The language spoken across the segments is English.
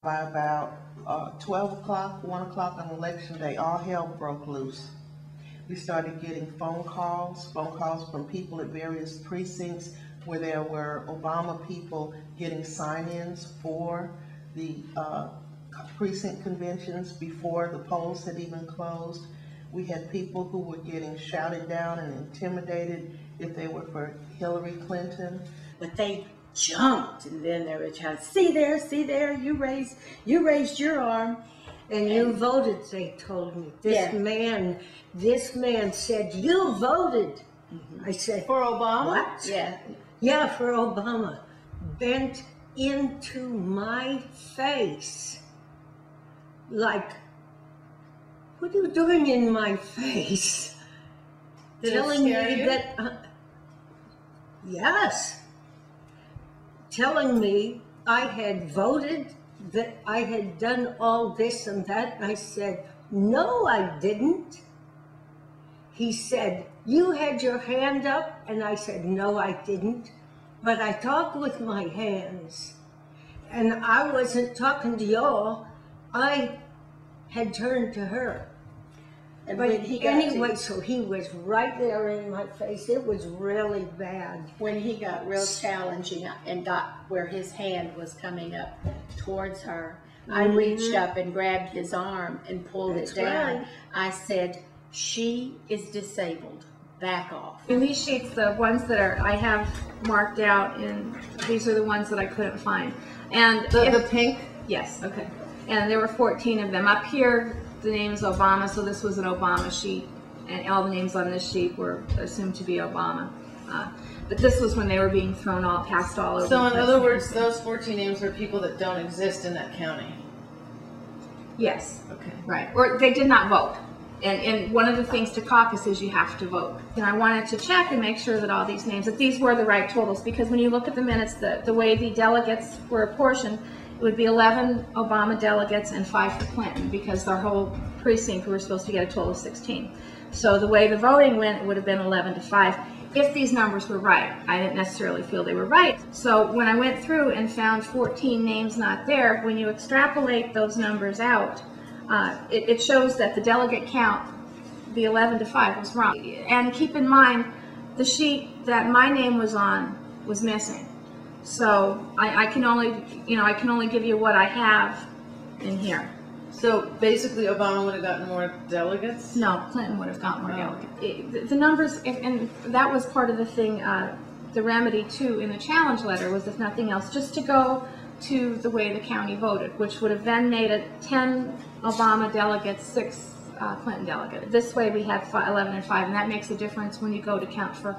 By about 12 o'clock, 1 o'clock on election day, all hell broke loose. We started getting phone calls from people at various precincts where there were Obama people getting sign-ins for the precinct conventions before the polls had even closed. We had people who were getting shouted down and intimidated if they were for Hillary Clinton. But they jumped, and then they were trying to, see there, you raised your arm. And you voted, they told me. This man said, you voted. I said, for Obama? What? Yeah, for Obama. Bent into my face. Like, what are you doing in my face? Telling me that, yes. Telling me I had voted, that I had done all this and that. And I said, no, I didn't. He said, you had your hand up? And I said, no, I didn't. But I talked with my hands. And I wasn't talking to y'all. I had turned to her. And But when he got anyway, so he was right there in my face. It was really bad. When he got real challenging and got where his hand was coming up towards her, I reached up and grabbed his arm and pulled it down. Right. I said, she is disabled. Back off. In these sheets, the ones that I have marked out, and these are the ones that I couldn't find. And The pink? Yes. Okay. And there were 14 of them. Up here, the name is Obama, so this was an Obama sheet, and all the names on this sheet were assumed to be Obama. But this was when they were being passed all over. So in other words, those 14 names are people that don't exist in that county? Yes. Okay. Right. Or they did not vote. And one of the things to caucus is you have to vote. And I wanted to check and make sure that all these names, that these were the right totals, because when you look at the minutes, the way the delegates were apportioned, it would be 11 Obama delegates and 5 for Clinton, because their whole precinct we were supposed to get a total of 16. So the way the voting went, it would have been 11-5. If these numbers were right, I didn't necessarily feel they were right. So when I went through and found 14 names not there, when you extrapolate those numbers out, it shows that the delegate count, the 11-5, was wrong. And keep in mind, the sheet that my name was on was missing. So I can only give you what I have in here. So basically, Obama would have gotten more delegates? No, Clinton would have gotten more delegates. The numbers, and that was part of the thing, the remedy too in the challenge letter was, if nothing else, just to go to the way the county voted, which would have then made it 10 Obama delegates, 6 Clinton delegates. This way we had 11 and 5, and that makes a difference when you go to count for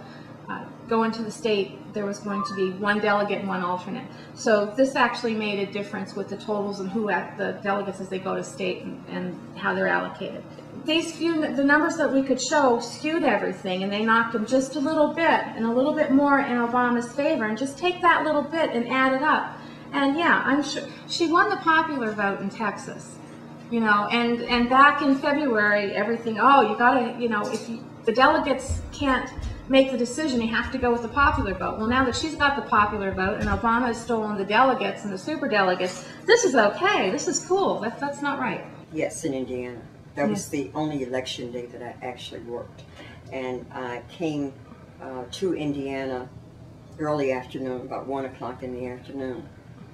going to the state. There was going to be 1 delegate and 1 alternate. So this actually made a difference with the totals and who at the delegates as they go to state and how they're allocated. The numbers that we could show skewed everything, and they knocked them just a little bit and a little bit more in Obama's favor, and just take that little bit and add it up. And yeah, I'm sure she won the popular vote in Texas, you know, and back in February, everything, oh, you gotta, you know, if the delegates can't make the decision, you have to go with the popular vote. Well, now that she's got the popular vote and Obama has stolen the delegates and the super delegates, this is okay, this is cool, that's not right. Yes, in Indiana. That was the only election day that I actually worked. And I came to Indiana early afternoon, about 1 o'clock in the afternoon.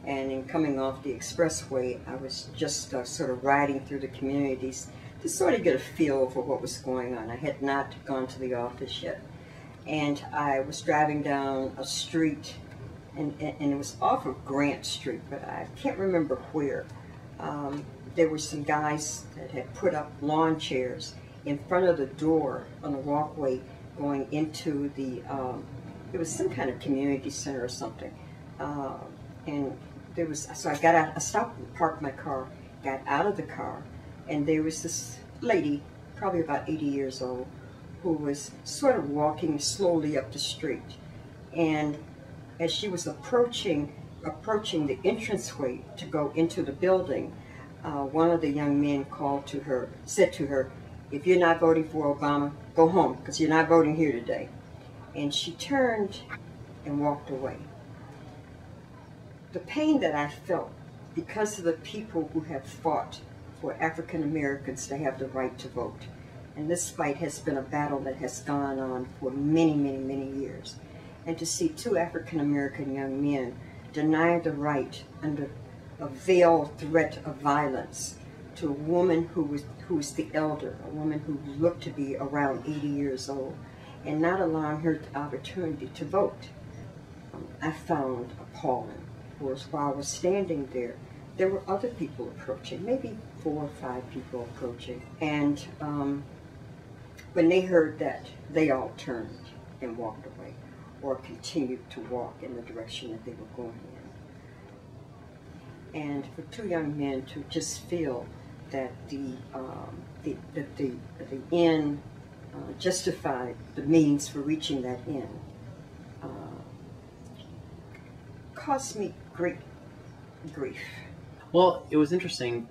And in coming off the expressway, I was just sort of riding through the communities to sort of get a feel for what was going on. I had not gone to the office yet. And I was driving down a street, and it was off of Grant Street, but I can't remember where. There were some guys that had put up lawn chairs in front of the door on the walkway going into the, it was some kind of community center or something. And there was, so I got out, I stopped and parked my car, got out of the car, and there was this lady, probably about 80 years old, who was sort of walking slowly up the street. And as she was approaching the entranceway to go into the building, one of the young men called to her, said to her, "If you're not voting for Obama, go home, because you're not voting here today." And she turned and walked away. The pain that I felt because of the people who have fought for African Americans to have the right to vote. And this fight has been a battle that has gone on for many, many, many years. And to see two African American young men deny the right under a veiled threat of violence to a woman who was the elder, a woman who looked to be around 80 years old, and not allowing her the opportunity to vote, I found appalling. Whereas while I was standing there were other people approaching, maybe 4 or 5 people approaching. And when they heard that, they all turned and walked away, or continued to walk in the direction that they were going in. And for two young men to just feel that the end justified the means for reaching that end caused me great grief. Well, it was interesting.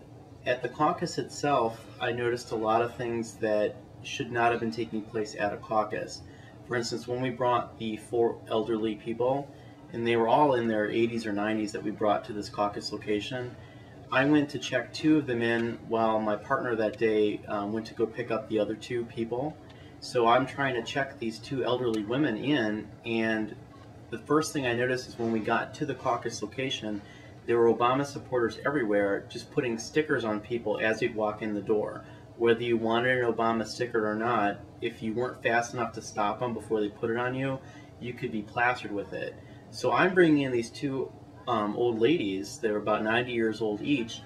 At the caucus itself, I noticed a lot of things that should not have been taking place at a caucus. For instance, when we brought the 4 elderly people, and they were all in their 80s or 90s that we brought to this caucus location, I went to check 2 of them in while my partner that day went to go pick up the other 2 people. So I'm trying to check these 2 elderly women in, and the first thing I noticed is when we got to the caucus location, there were Obama supporters everywhere just putting stickers on people as you'd walk in the door. Whether you wanted an Obama sticker or not, if you weren't fast enough to stop them before they put it on you, you could be plastered with it. So I'm bringing in these 2 old ladies. They were about 90 years old each,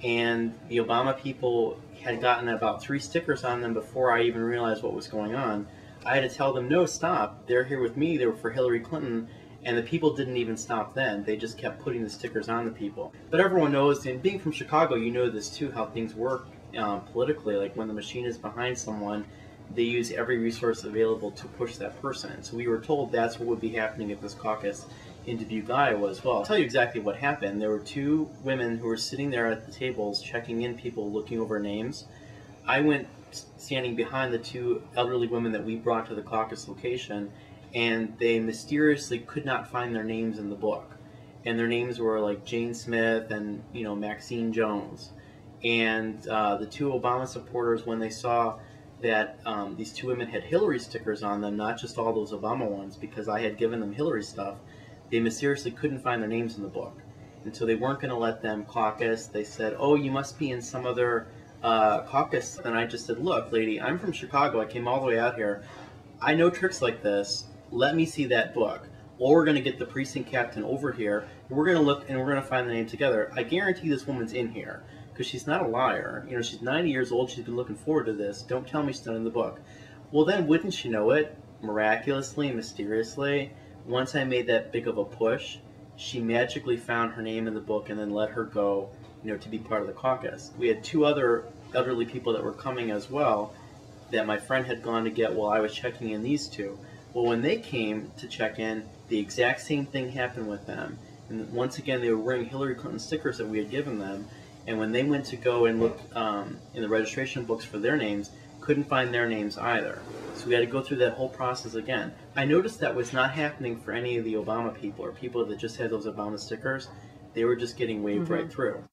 and the Obama people had gotten about 3 stickers on them before I even realized what was going on. I had to tell them, no, stop. They're here with me. They were for Hillary Clinton. And the people didn't even stop then. They just kept putting the stickers on the people. But everyone knows, and being from Chicago, you know this too, how things work politically. Like when the machine is behind someone, they use every resource available to push that person. So we were told that's what would be happening at this caucus in Dubuque, Iowa as well. I'll tell you exactly what happened. There were 2 women who were sitting there at the tables checking in people, looking over names. I went standing behind the 2 elderly women that we brought to the caucus location, and they mysteriously could not find their names in the book. And their names were like Jane Smith and, you know, Maxine Jones. And the 2 Obama supporters, when they saw that these 2 women had Hillary stickers on them, not just all those Obama ones, because I had given them Hillary stuff, they mysteriously couldn't find their names in the book. And so they weren't going to let them caucus. They said, oh, you must be in some other caucus. And I just said, look, lady, I'm from Chicago. I came all the way out here. I know tricks like this. Let me see that book. Or we're going to get the precinct captain over here. We're going to look and we're going to find the name together. I guarantee this woman's in here because she's not a liar. You know, she's 90 years old. She's been looking forward to this. Don't tell me she's not in the book. Well, then wouldn't you know it? Miraculously, mysteriously, once I made that big of a push, she magically found her name in the book and then let her go, you know, to be part of the caucus. We had 2 other elderly people that were coming as well that my friend had gone to get while I was checking in these 2. Well, when they came to check in, the exact same thing happened with them. And once again, they were wearing Hillary Clinton stickers that we had given them. And when they went to go and look in the registration books for their names, couldn't find their names either. So we had to go through that whole process again. I noticed that was not happening for any of the Obama people or people that just had those Obama stickers. They were just getting waved right through.